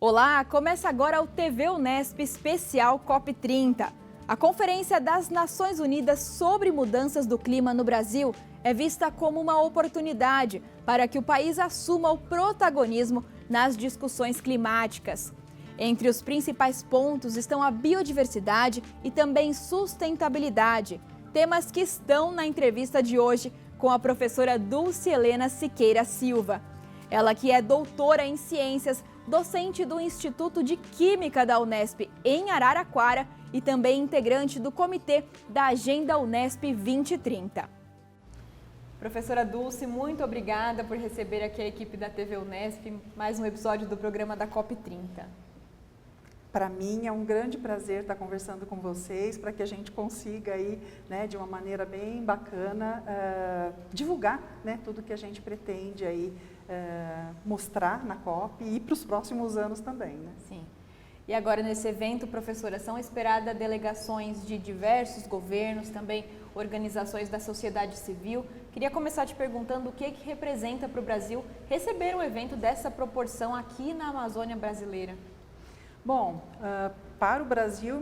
Olá, começa agora o TV Unesp Especial COP30. A Conferência das Nações Unidas sobre Mudanças do Clima no Brasil é vista como uma oportunidade para que o país assuma o protagonismo nas discussões climáticas. Entre os principais pontos estão a biodiversidade e também sustentabilidade, temas que estão na entrevista de hoje com a professora Dulce Helena Siqueira Silva. Ela que é doutora em ciências, docente do Instituto de Química da Unesp em Araraquara e também integrante do comitê da Agenda Unesp 2030. Professora Dulce, muito obrigada por receber aqui a equipe da TV Unesp, mais um episódio do programa da COP30. Para mim é um grande prazer estar conversando com vocês para que a gente consiga aí, né, de uma maneira bem bacana, divulgar, né, tudo que a gente pretende aí mostrar na COP e para os próximos anos também, né? Sim. E agora nesse evento, professora, são esperadas delegações de diversos governos, também organizações da sociedade civil. Queria começar te perguntando o que representa para o Brasil receber um evento dessa proporção aqui na Amazônia brasileira. Bom, para o Brasil é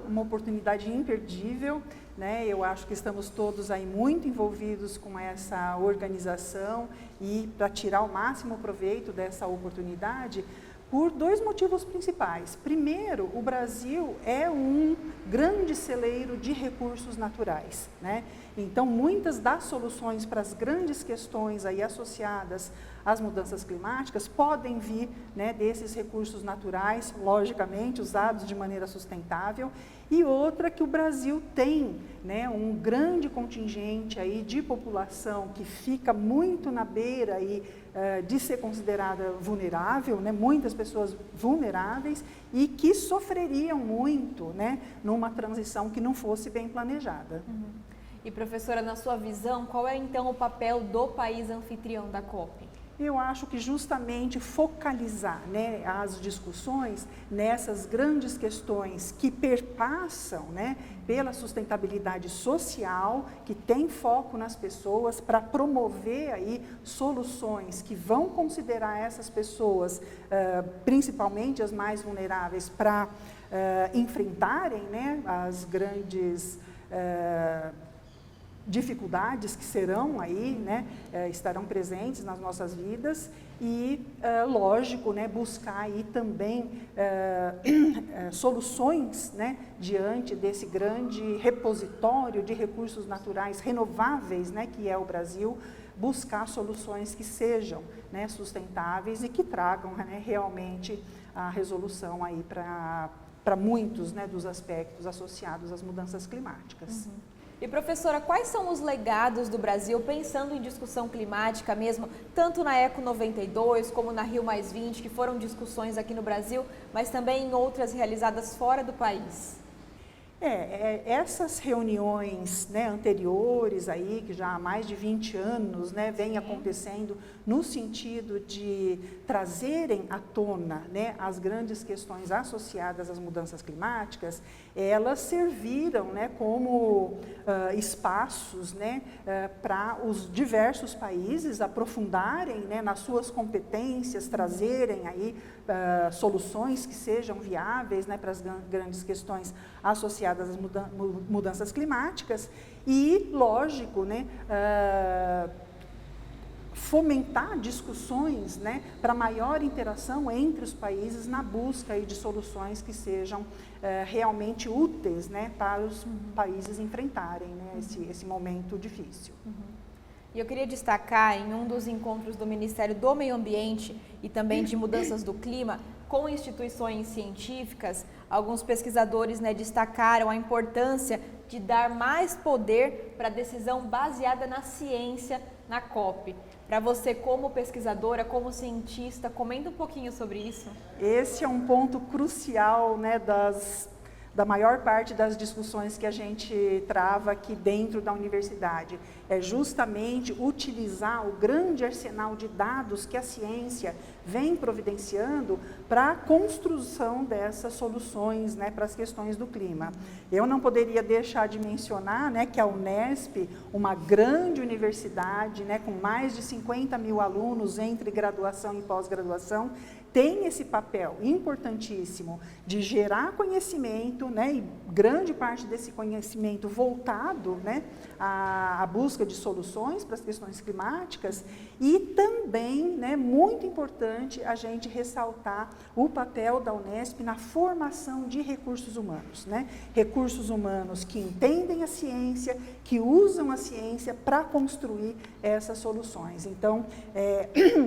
uma oportunidade imperdível, né? Eu acho que estamos todos aí muito envolvidos com essa organização e para tirar o máximo proveito dessa oportunidade por dois motivos principais. Primeiro, o Brasil é um grande celeiro de recursos naturais, né? Então, muitas das soluções para as grandes questões aí associadas às mudanças climáticas podem vir, né, desses recursos naturais, logicamente usados de maneira sustentável. E outra, que o Brasil tem, né, um grande contingente aí de população que fica muito na beira aí, de ser considerada vulnerável, né, muitas pessoas vulneráveis e que sofreriam muito, né, numa transição que não fosse bem planejada. E professora, na sua visão, qual é então o papel do país anfitrião da COP? Eu acho que justamente focalizar, né, as discussões nessas grandes questões que perpassam, né, pela sustentabilidade social, que tem foco nas pessoas, para promover aí soluções que vão considerar essas pessoas, principalmente as mais vulneráveis, para enfrentarem, né, as grandes dificuldades que serão aí, né, estarão presentes nas nossas vidas e, lógico, né, buscar aí também soluções, né, diante desse grande repositório de recursos naturais renováveis, né, que é o Brasil, buscar soluções que sejam, né, sustentáveis e que tragam, né, realmente a resolução aí para muitos, né, dos aspectos associados às mudanças climáticas. E professora, quais são os legados do Brasil pensando em discussão climática mesmo, tanto na Eco 92 como na Rio+20, que foram discussões aqui no Brasil, mas também em outras realizadas fora do país? Essas reuniões, né, anteriores aí, que já há mais de 20 anos, né, vem acontecendo no sentido de trazerem à tona, né, as grandes questões associadas às mudanças climáticas, elas serviram, né, como espaços, né, para os diversos países aprofundarem, né, nas suas competências, trazerem aí soluções que sejam viáveis, né, para as grandes questões associadas às mudanças climáticas e, lógico, né, fomentar discussões, né, para maior interação entre os países na busca aí de soluções que sejam realmente úteis, né, para os países enfrentarem, né, esse momento difícil. E eu queria destacar em um dos encontros do Ministério do Meio Ambiente e também de Mudanças do Clima, com instituições científicas, alguns pesquisadores, né, destacaram a importância de dar mais poder para a decisão baseada na ciência na COP. Para você, como pesquisadora, como cientista, comenta um pouquinho sobre isso. Esse é um ponto crucial, né, da maior parte das discussões que a gente trava aqui dentro da universidade. É justamente utilizar o grande arsenal de dados que a ciência vem providenciando para a construção dessas soluções, né, para as questões do clima. Eu não poderia deixar de mencionar, né, que a Unesp, uma grande universidade, né, com mais de 50 mil alunos entre graduação e pós-graduação, tem esse papel importantíssimo de gerar conhecimento, né, e grande parte desse conhecimento voltado, né, à busca de soluções para as questões climáticas, e também, né, muito importante a gente ressaltar o papel da Unesp na formação de recursos humanos, né, recursos humanos que entendem a ciência, que usam a ciência para construir essas soluções. Então,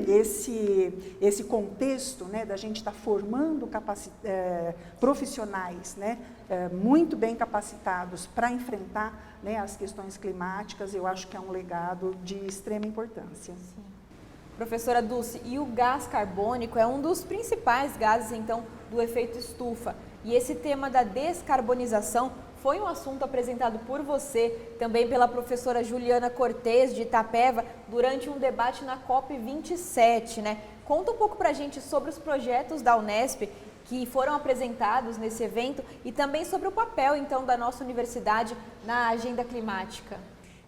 esse contexto, né, da gente estar formando profissionais, né, muito bem capacitados para enfrentar, né, as questões climáticas, eu acho que é um legado de extrema importância. Sim. Professora Dulce, e o gás carbônico é um dos principais gases, então, do efeito estufa. E esse tema da descarbonização foi um assunto apresentado por você, também pela professora Juliana Cortez, de Itapeva, durante um debate na COP27, né? Conta um pouco para a gente sobre os projetos da Unesp que foram apresentados nesse evento e também sobre o papel, então, da nossa universidade na agenda climática.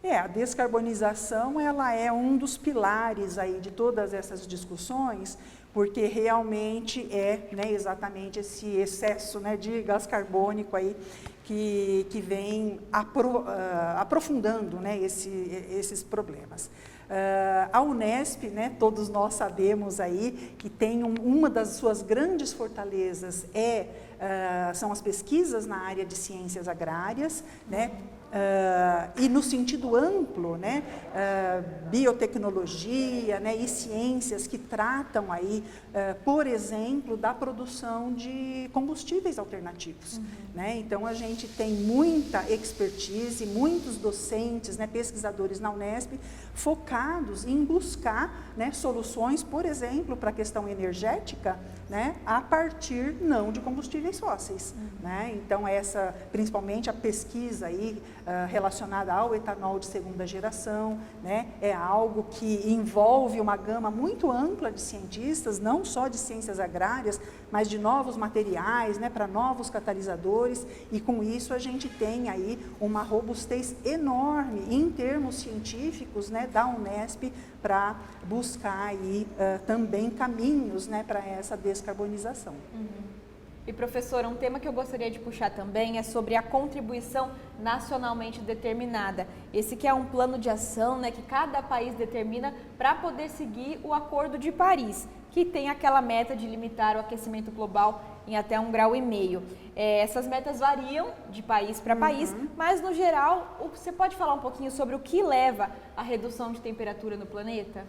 A descarbonização, ela é um dos pilares aí de todas essas discussões, porque realmente né, exatamente esse excesso, né, de gás carbônico aí que vem aprofundando, né, esses problemas. A Unesp, né, todos nós sabemos aí que tem uma das suas grandes fortalezas são as pesquisas na área de ciências agrárias, né? E no sentido amplo, né, biotecnologia, né, e ciências que tratam aí, por exemplo, da produção de combustíveis alternativos. Né? Então, a gente tem muita expertise, muitos docentes, né, pesquisadores na Unesp, focados em buscar, né, soluções, por exemplo, para a questão energética, né, a partir não de combustíveis fósseis. Né? Então, principalmente a pesquisa aí, relacionada ao etanol de segunda geração, né, é algo que envolve uma gama muito ampla de cientistas, não só de ciências agrárias, mas de novos materiais, né, para novos catalisadores, e com isso a gente tem aí uma robustez enorme em termos científicos, né, da Unesp para buscar aí também caminhos, né, para essa descarbonização. E, professora, um tema que eu gostaria de puxar também é sobre a contribuição nacionalmente determinada. Esse que é um plano de ação, né, que cada país determina para poder seguir o Acordo de Paris, que tem aquela meta de limitar o aquecimento global em até 1,5 graus. Essas metas variam de país para país, mas, no geral, você pode falar um pouquinho sobre o que leva à redução de temperatura no planeta?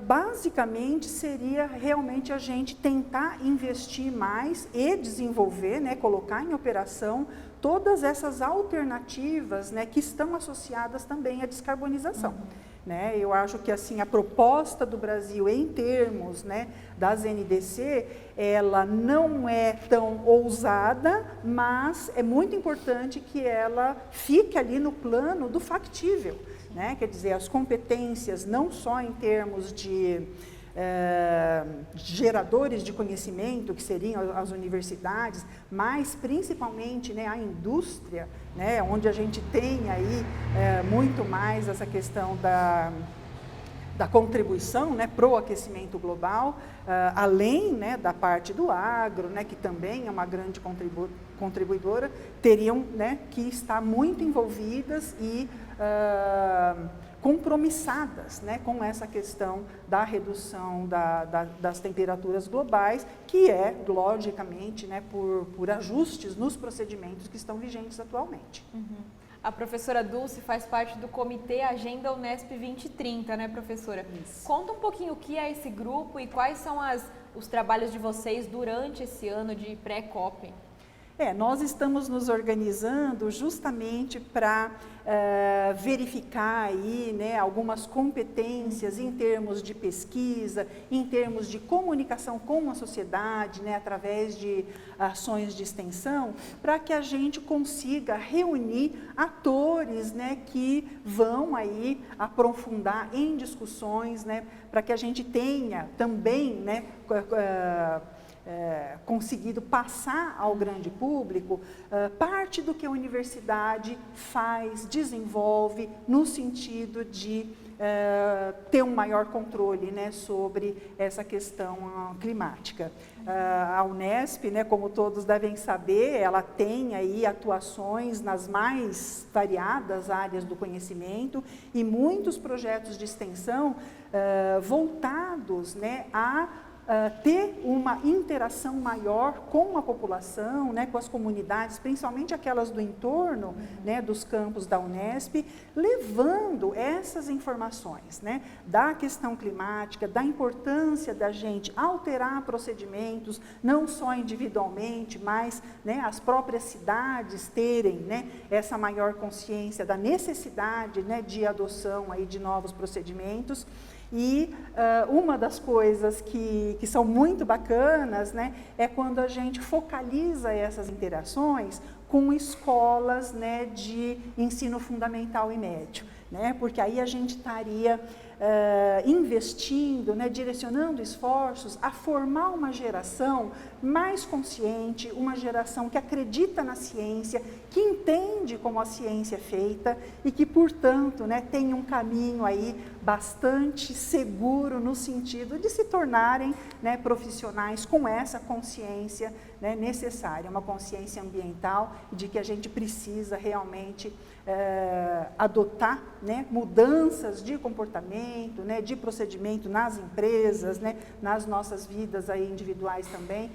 Basicamente seria realmente a gente tentar investir mais e desenvolver, né, colocar em operação todas essas alternativas, né, que estão associadas também à descarbonização. Né? Eu acho que assim, a proposta do Brasil em termos, né, das NDC, ela não é tão ousada, mas é muito importante que ela fique ali no plano do factível. Né? Quer dizer, as competências, não só em termos de geradores de conhecimento, que seriam as universidades, mas principalmente, né, a indústria, né, onde a gente tem aí muito mais essa questão da contribuição, né, para o aquecimento global, além, né, da parte do agro, né, que também é uma grande contribuidora, teriam, né, que estar muito envolvidas e compromissadas, né, com essa questão da redução das temperaturas globais, que é, logicamente, né, por ajustes nos procedimentos que estão vigentes atualmente. A professora Dulce faz parte do Comitê Agenda Unesp 2030, né, professora? Isso. Conta um pouquinho o que é esse grupo e quais são os trabalhos de vocês durante esse ano de pré-COP. Nós estamos nos organizando justamente para verificar aí, né, algumas competências em termos de pesquisa, em termos de comunicação com a sociedade, né, através de ações de extensão, para que a gente consiga reunir atores, né, que vão aí aprofundar em discussões, né, para que a gente tenha também, né, conseguido passar ao grande público parte do que a universidade faz, desenvolve no sentido de ter um maior controle, né, sobre essa questão climática. A Unesp, né, como todos devem saber, ela tem aí atuações nas mais variadas áreas do conhecimento e muitos projetos de extensão voltados, né, a ter uma interação maior com a população, né, com as comunidades, principalmente aquelas do entorno, né, dos campos da Unesp, levando essas informações, né, da questão climática, da importância da gente alterar procedimentos, não só individualmente, mas, né, as próprias cidades terem, né, essa maior consciência da necessidade, né, de adoção aí de novos procedimentos. E uma das coisas que são muito bacanas, né, é quando a gente focaliza essas interações com escolas, né, de ensino fundamental e médio, né, porque aí a gente estaria investindo, né, direcionando esforços a formar uma geração mais consciente, uma geração que acredita na ciência, que entende como a ciência é feita e que, portanto, né, tem um caminho aí bastante seguro no sentido de se tornarem, né, profissionais com essa consciência, né, necessária, uma consciência ambiental de que a gente precisa realmente adotar, né, mudanças de comportamento, né, de procedimento nas empresas, né, nas nossas vidas aí individuais também,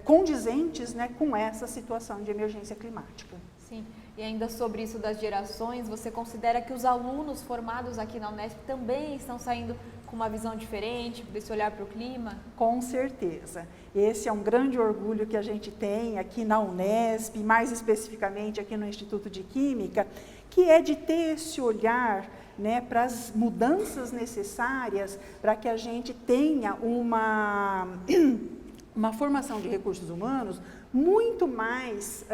condizentes, né, com essa situação de emergência climática. Sim, e ainda sobre isso das gerações, você considera que os alunos formados aqui na Unesp também estão saindo com uma visão diferente, desse olhar para o clima? Com certeza. Esse é um grande orgulho que a gente tem aqui na Unesp, mais especificamente aqui no Instituto de Química, que é de ter esse olhar, né, para as mudanças necessárias para que a gente tenha uma formação de recursos humanos muito mais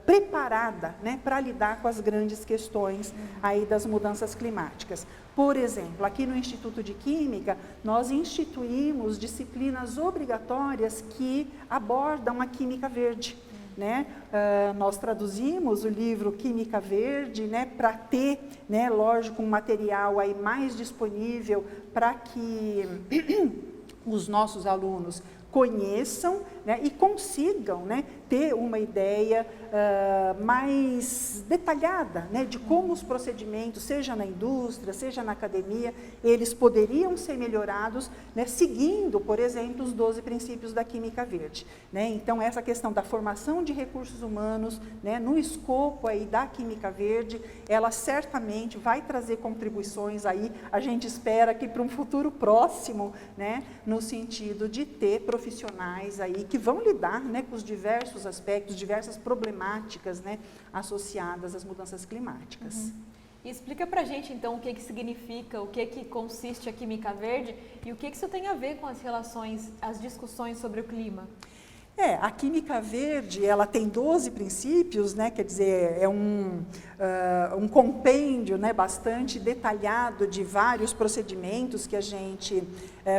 preparada, né, para lidar com as grandes questões aí das mudanças climáticas. Por exemplo, aqui no Instituto de Química, nós instituímos disciplinas obrigatórias que abordam a química verde. Né? Nós traduzimos o livro Química Verde, né, para ter, né, lógico, um material aí mais disponível para que os nossos alunos conheçam, né, e consigam, né, ter uma ideia mais detalhada, né, de como os procedimentos, seja na indústria, seja na academia, eles poderiam ser melhorados, né, seguindo, por exemplo, os 12 princípios da Química Verde. Né? Então, essa questão da formação de recursos humanos, né, no escopo aí da Química Verde, ela certamente vai trazer contribuições aí, a gente espera que para um futuro próximo, né, no sentido de ter profissionais aí que vão lidar, né, com os diversos aspectos, diversas problemáticas, né, associadas às mudanças climáticas. E explica pra gente então o que significa, o que consiste a Química Verde e o que isso tem a ver com as relações, as discussões sobre o clima. A Química Verde, ela tem 12 princípios, né, quer dizer, é um compêndio, né, bastante detalhado de vários procedimentos que a gente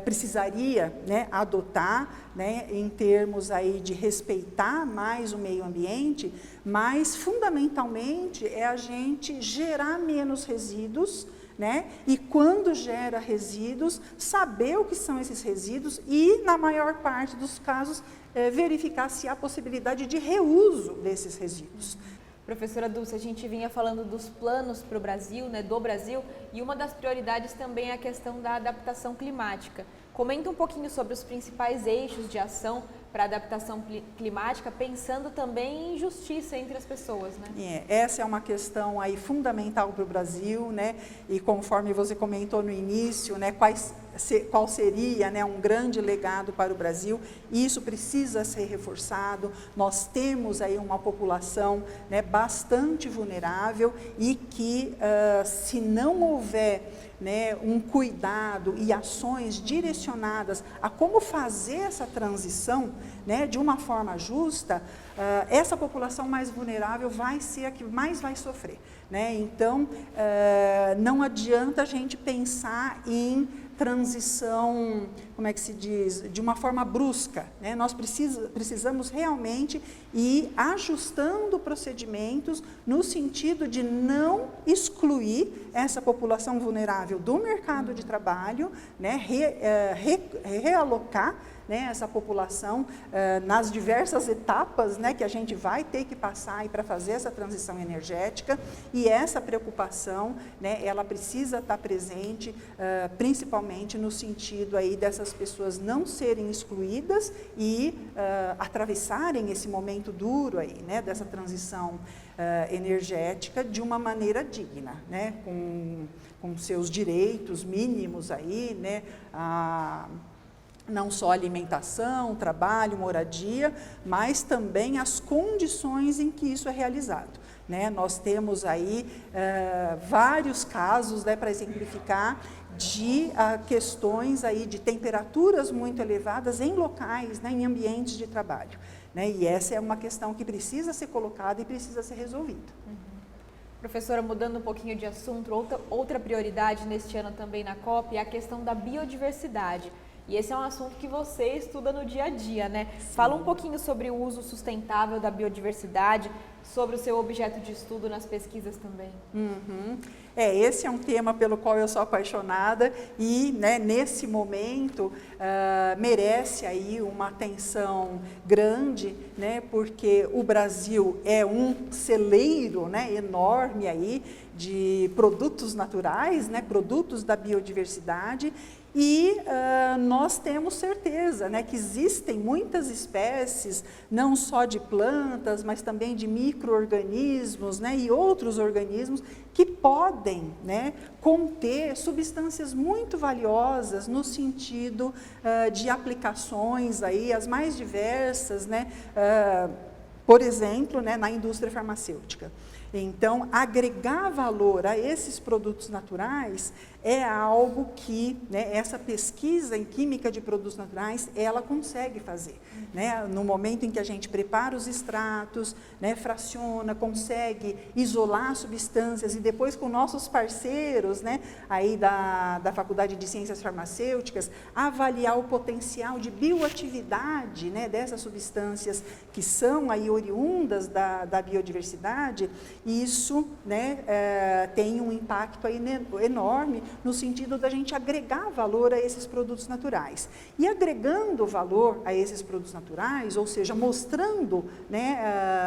precisaria, né, adotar, né, em termos aí de respeitar mais o meio ambiente, mas fundamentalmente é a gente gerar menos resíduos, né? E quando gera resíduos, saber o que são esses resíduos e, na maior parte dos casos, verificar se há possibilidade de reuso desses resíduos. Professora Dulce, a gente vinha falando dos planos para o Brasil, né, do Brasil, e uma das prioridades também é a questão da adaptação climática. Comenta um pouquinho sobre os principais eixos de ação para a adaptação climática, pensando também em justiça entre as pessoas, né? Essa é uma questão aí fundamental para o Brasil, né? E conforme você comentou no início, né, qual seria, né, um grande legado para o Brasil, isso precisa ser reforçado. Nós temos aí uma população, né, bastante vulnerável e que, se não houver, né, um cuidado e ações direcionadas a como fazer essa transição, né, de uma forma justa, essa população mais vulnerável vai ser a que mais vai sofrer. Né? Então, não adianta a gente pensar em transição, como é que se diz, de uma forma brusca, né? Nós precisamos realmente ir ajustando procedimentos no sentido de não excluir essa população vulnerável do mercado de trabalho, né? Realocar, né, essa população nas diversas etapas, né, que a gente vai ter que passar para fazer essa transição energética, e essa preocupação, né, ela precisa estar presente, principalmente no sentido aí dessas pessoas não serem excluídas e atravessarem esse momento duro aí, né, dessa transição energética de uma maneira digna, né, com seus direitos mínimos aí, né, não só alimentação, trabalho, moradia, mas também as condições em que isso é realizado, né? Nós temos aí vários casos, né, para exemplificar, de questões aí de temperaturas muito elevadas em locais, né, em ambientes de trabalho, né? E essa é uma questão que precisa ser colocada e precisa ser resolvida. Professora, mudando um pouquinho de assunto, outra prioridade neste ano também na COP é a questão da biodiversidade. E esse é um assunto que você estuda no dia a dia, né? Sim. Fala um pouquinho sobre o uso sustentável da biodiversidade, sobre o seu objeto de estudo nas pesquisas também. Esse é um tema pelo qual eu sou apaixonada e, né, nesse momento merece aí uma atenção grande, né, porque o Brasil é um celeiro, né, enorme aí de produtos naturais, né, produtos da biodiversidade. E nós temos certeza, né, que existem muitas espécies, não só de plantas, mas também de micro-organismos, né, e outros organismos que podem, né, conter substâncias muito valiosas no sentido de aplicações aí, as mais diversas, né, por exemplo, né, na indústria farmacêutica. Então, agregar valor a esses produtos naturais é algo que, né, essa pesquisa em química de produtos naturais, ela consegue fazer, né? No momento em que a gente prepara os extratos, né, fraciona, consegue isolar substâncias e depois com nossos parceiros, né, aí da Faculdade de Ciências Farmacêuticas, avaliar o potencial de bioatividade, né, dessas substâncias que são aí oriundas da biodiversidade. Isso, né, tem um impacto aí enorme no sentido da gente agregar valor a esses produtos naturais. E agregando valor a esses produtos naturais, ou seja, mostrando, né,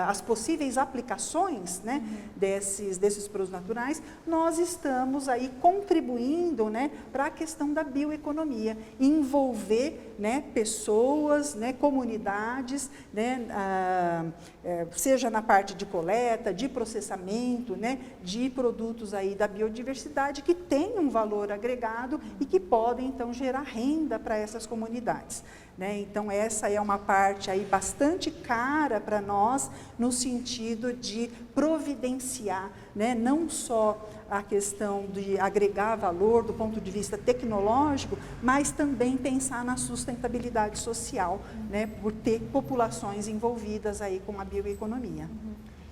as possíveis aplicações, né, desses produtos naturais, nós estamos aí contribuindo, né, para a questão da bioeconomia, envolver, né, pessoas, né, comunidades, né, seja na parte de coleta, de processamento, né, de produtos aí da biodiversidade que têm um valor agregado e que podem, então, gerar renda para essas comunidades, né? Então, essa é uma parte aí bastante cara para nós, no sentido de providenciar, né, não só a questão de agregar valor do ponto de vista tecnológico, mas também pensar na sustentabilidade social, né, por ter populações envolvidas aí com a bioeconomia.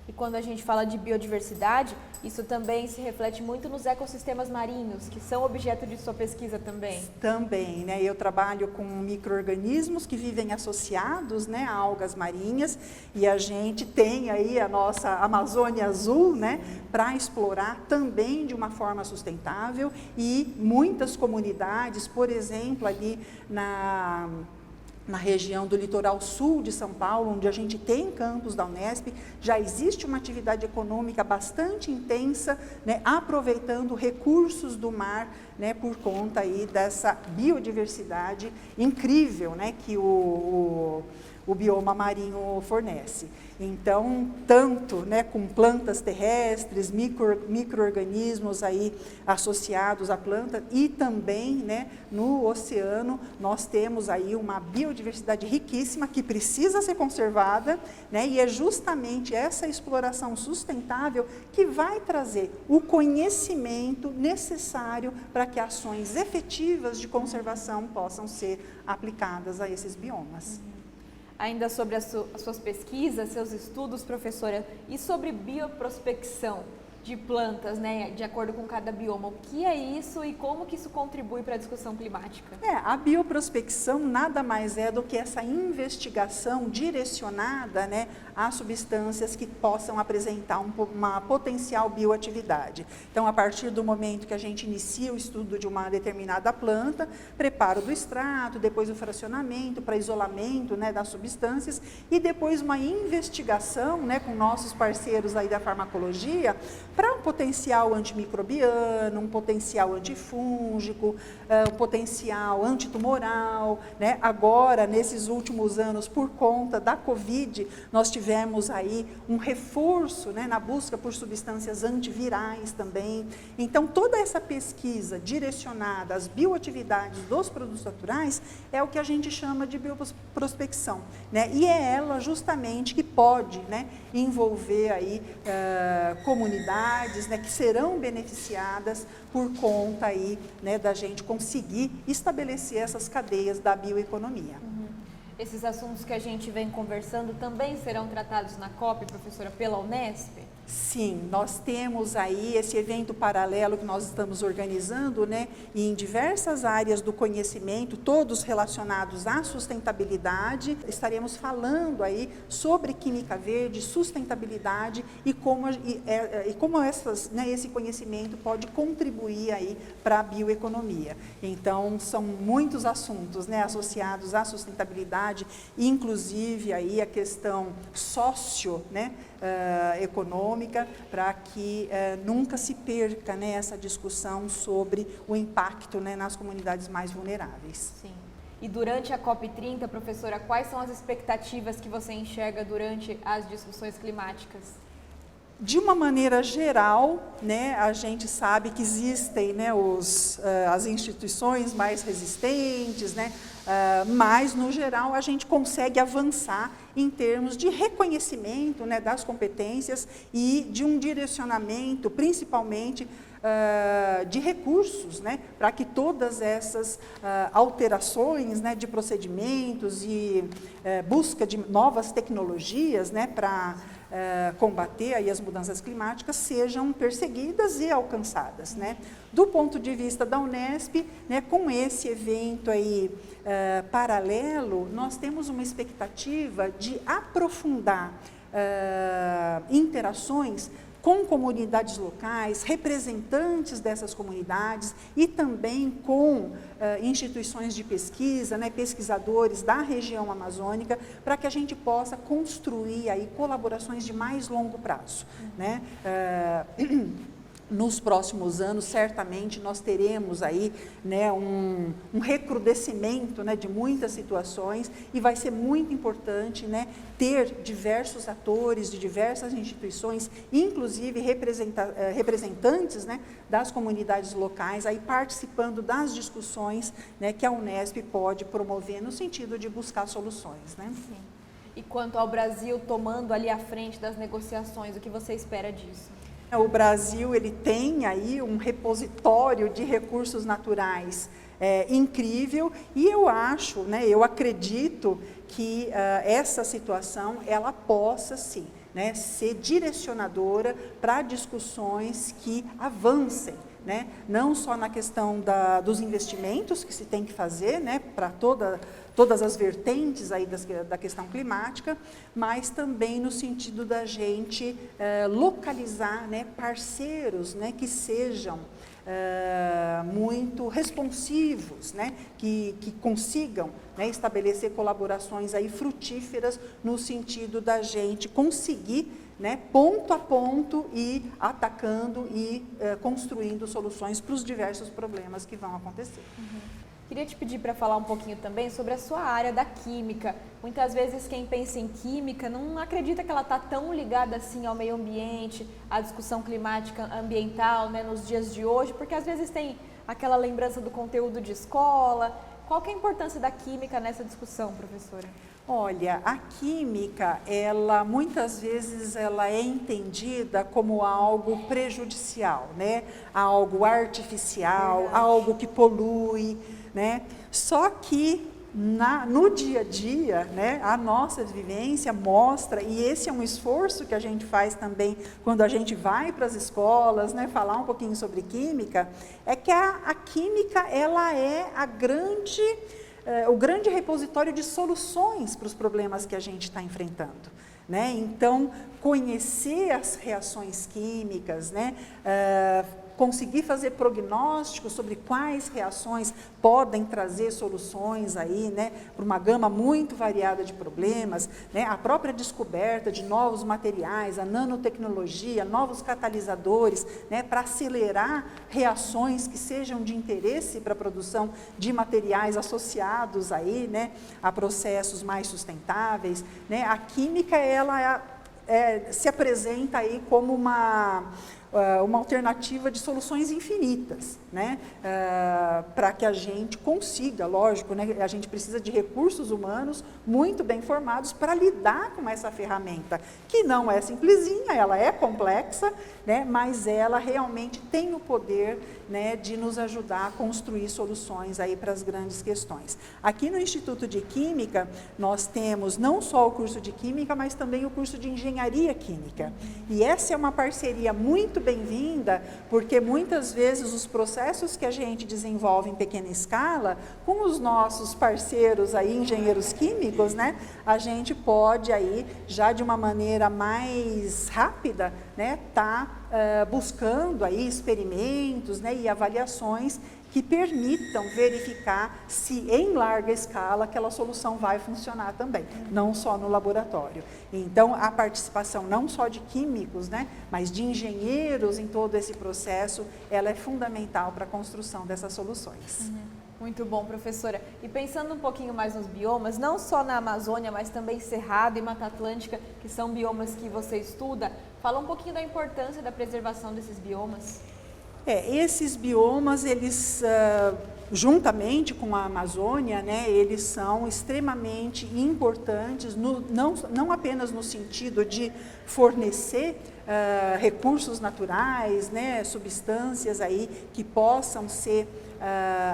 E quando a gente fala de biodiversidade, isso também se reflete muito nos ecossistemas marinhos, que são objeto de sua pesquisa também. Também, né? Eu trabalho com micro-organismos que vivem associados, né, a algas marinhas, e a gente tem aí a nossa Amazônia Azul, né, para explorar também de uma forma sustentável, e muitas comunidades, por exemplo, ali na região do litoral sul de São Paulo, onde a gente tem campus da Unesp, já existe uma atividade econômica bastante intensa, né, aproveitando recursos do mar, né, por conta aí dessa biodiversidade incrível, né, que o bioma marinho fornece. Então, tanto, né, com plantas terrestres, micro-organismos aí associados à planta, e também, né, no oceano, nós temos aí uma biodiversidade riquíssima que precisa ser conservada, né, e é justamente essa exploração sustentável que vai trazer o conhecimento necessário para que ações efetivas de conservação possam ser aplicadas a esses biomas. Ainda sobre as suas pesquisas, seus estudos, professora, e sobre bioprospecção, de plantas, né, de acordo com cada bioma. O que é isso e como que isso contribui para a discussão climática? A bioprospecção nada mais é do que essa investigação direcionada, né, a substâncias que possam apresentar uma potencial bioatividade. Então, a partir do momento que a gente inicia o estudo de uma determinada planta, preparo do extrato, depois o fracionamento para isolamento, né, das substâncias e depois uma investigação, né, com nossos parceiros aí da farmacologia para um potencial antimicrobiano, um potencial antifúngico, um potencial antitumoral, né? Agora, nesses últimos anos, por conta da Covid, nós tivemos aí um reforço, né, na busca por substâncias antivirais também. Então, toda essa pesquisa direcionada às bioatividades dos produtos naturais é o que a gente chama de bioprospecção, né? E é ela justamente que pode, né, envolver aí comunidades, né, que serão beneficiadas por conta aí, né, da gente conseguir estabelecer essas cadeias da bioeconomia. Esses assuntos que a gente vem conversando também serão tratados na COP, professora, pela Unesp? Sim, nós temos aí esse evento paralelo que nós estamos organizando, né, em diversas áreas do conhecimento, todos relacionados à sustentabilidade. Estaremos falando aí sobre química verde, sustentabilidade e como esse conhecimento pode contribuir aí para a bioeconomia. Então, são muitos assuntos, né, associados à sustentabilidade, inclusive aí a questão econômica, para que nunca se perca, né, essa discussão sobre o impacto, né, nas comunidades mais vulneráveis. Sim. E durante a COP30, professora, quais são as expectativas que você enxerga durante as discussões climáticas? De uma maneira geral, né, a gente sabe que existem, né, as instituições mais resistentes, né, mas, no geral, a gente consegue avançar em termos de reconhecimento, né, das competências e de um direcionamento, principalmente, de recursos, né, para que todas essas alterações, né, de procedimentos e busca de novas tecnologias, né, para combater aí as mudanças climáticas sejam perseguidas e alcançadas, né? Do ponto de vista da Unesp, né, com esse evento aí paralelo, nós temos uma expectativa de aprofundar interações com comunidades locais, representantes dessas comunidades e também com instituições de pesquisa, né, pesquisadores da região amazônica, para que a gente possa construir aí colaborações de mais longo prazo, né? Nos próximos anos, certamente, nós teremos aí, né, um recrudescimento, né, de muitas situações e vai ser muito importante, né, ter diversos atores de diversas instituições, inclusive representantes, né, das comunidades locais, aí participando das discussões, né, que a Unesp pode promover no sentido de buscar soluções, né? Sim. E quanto ao Brasil tomando ali à frente das negociações, o que você espera disso? O Brasil, ele tem aí um repositório de recursos naturais incrível e eu acho, né, eu acredito que essa situação, ela possa sim, né, ser direcionadora para discussões que avancem, né, não só na questão dos investimentos que se tem que fazer, né, para todas as vertentes aí da questão climática, mas também no sentido da gente localizar, né, parceiros, né, que sejam muito responsivos, né, que consigam, né, estabelecer colaborações aí frutíferas no sentido da gente conseguir, né, ponto a ponto e atacando e construindo soluções para os diversos problemas que vão acontecer. Queria te pedir para falar um pouquinho também sobre a sua área da química. Muitas vezes quem pensa em química não acredita que ela está tão ligada assim ao meio ambiente, à discussão climática ambiental, né, nos dias de hoje, porque às vezes tem aquela lembrança do conteúdo de escola. Qual que é a importância da química nessa discussão, professora? Olha, a química, ela muitas vezes ela é entendida como algo prejudicial, né? Algo artificial, algo que polui, né? Só que no dia a dia, né, a nossa vivência mostra, e esse é um esforço que a gente faz também quando a gente vai para as escolas, né, falar um pouquinho sobre química, é que a química ela é o grande repositório de soluções para os problemas que a gente está enfrentando. Né? Então, conhecer as reações químicas, né, conseguir fazer prognósticos sobre quais reações podem trazer soluções aí, né, para uma gama muito variada de problemas, né, a própria descoberta de novos materiais, a nanotecnologia, novos catalisadores, né, para acelerar reações que sejam de interesse para a produção de materiais associados aí, né, a processos mais sustentáveis, né. A química ela se apresenta aí como uma alternativa de soluções infinitas, né? Para que a gente consiga, lógico, né? A gente precisa de recursos humanos muito bem formados para lidar com essa ferramenta, que não é simplesinha, ela é complexa, né? Mas ela realmente tem o poder, né, de nos ajudar a construir soluções aí para as grandes questões. Aqui no Instituto de Química, nós temos não só o curso de Química, mas também o curso de Engenharia Química. E essa é uma parceria muito bem-vinda, porque muitas vezes os processos que a gente desenvolve em pequena escala, com os nossos parceiros aí, engenheiros químicos, né, a gente pode aí, já de uma maneira mais rápida, né, buscando aí experimentos, né, e avaliações que permitam verificar se em larga escala aquela solução vai funcionar também, não só no laboratório. Então, a participação não só de químicos, né, mas de engenheiros em todo esse processo, ela é fundamental para a construção dessas soluções. Muito bom, professora. E pensando um pouquinho mais nos biomas, não só na Amazônia, mas também Cerrado e Mata Atlântica, que são biomas que você estuda, fala um pouquinho da importância da preservação desses biomas. Esses biomas, eles, juntamente com a Amazônia, né, eles são extremamente importantes, não apenas no sentido de fornecer recursos naturais, né, substâncias aí que possam ser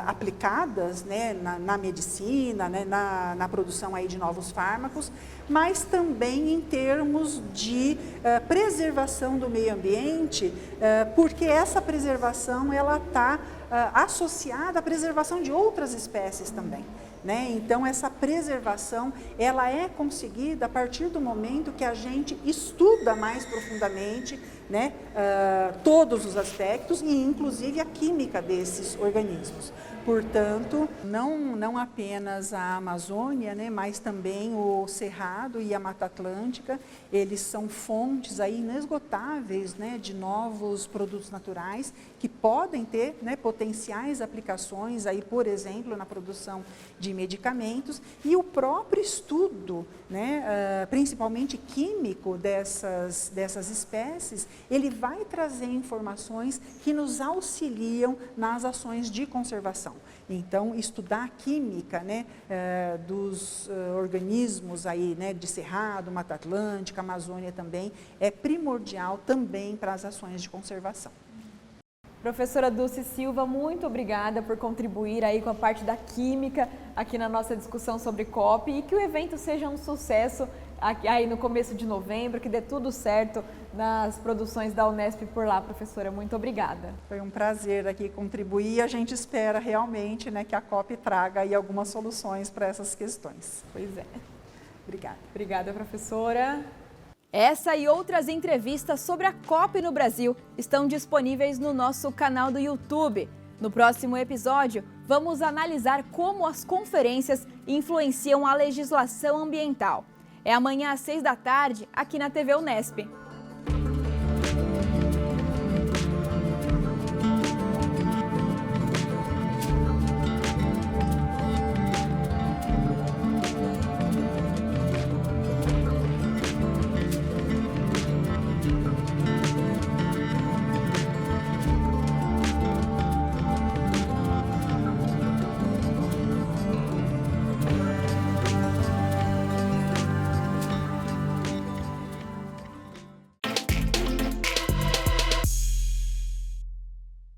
aplicadas, né, na medicina, né, na produção aí de novos fármacos, mas também em termos de preservação do meio ambiente, porque essa preservação ela está associada à preservação de outras espécies também. Né? Então, essa preservação, ela é conseguida a partir do momento que a gente estuda mais profundamente, né, todos os aspectos e, inclusive, a química desses organismos. Portanto, não apenas a Amazônia, né, mas também o Cerrado e a Mata Atlântica, eles são fontes aí inesgotáveis, né, de novos produtos naturais que podem ter, né, potenciais aplicações, aí, por exemplo, na produção de medicamentos, e o próprio estudo, né, principalmente químico dessas espécies, ele vai trazer informações que nos auxiliam nas ações de conservação. Então, estudar a química, né, dos organismos aí, né, de Cerrado, Mata Atlântica, Amazônia também, é primordial também para as ações de conservação. Professora Dulce Silva, muito obrigada por contribuir aí com a parte da química aqui na nossa discussão sobre COP e que o evento seja um sucesso aí no começo de novembro, que dê tudo certo nas produções da Unesp por lá, professora. Muito obrigada. Foi um prazer aqui contribuir e a gente espera realmente, né, que a COP traga aí algumas soluções para essas questões. Pois é. Obrigada. Obrigada, professora. Essa e outras entrevistas sobre a COP no Brasil estão disponíveis no nosso canal do YouTube. No próximo episódio, vamos analisar como as conferências influenciam a legislação ambiental. É amanhã às 6 da tarde, aqui na TV Unesp.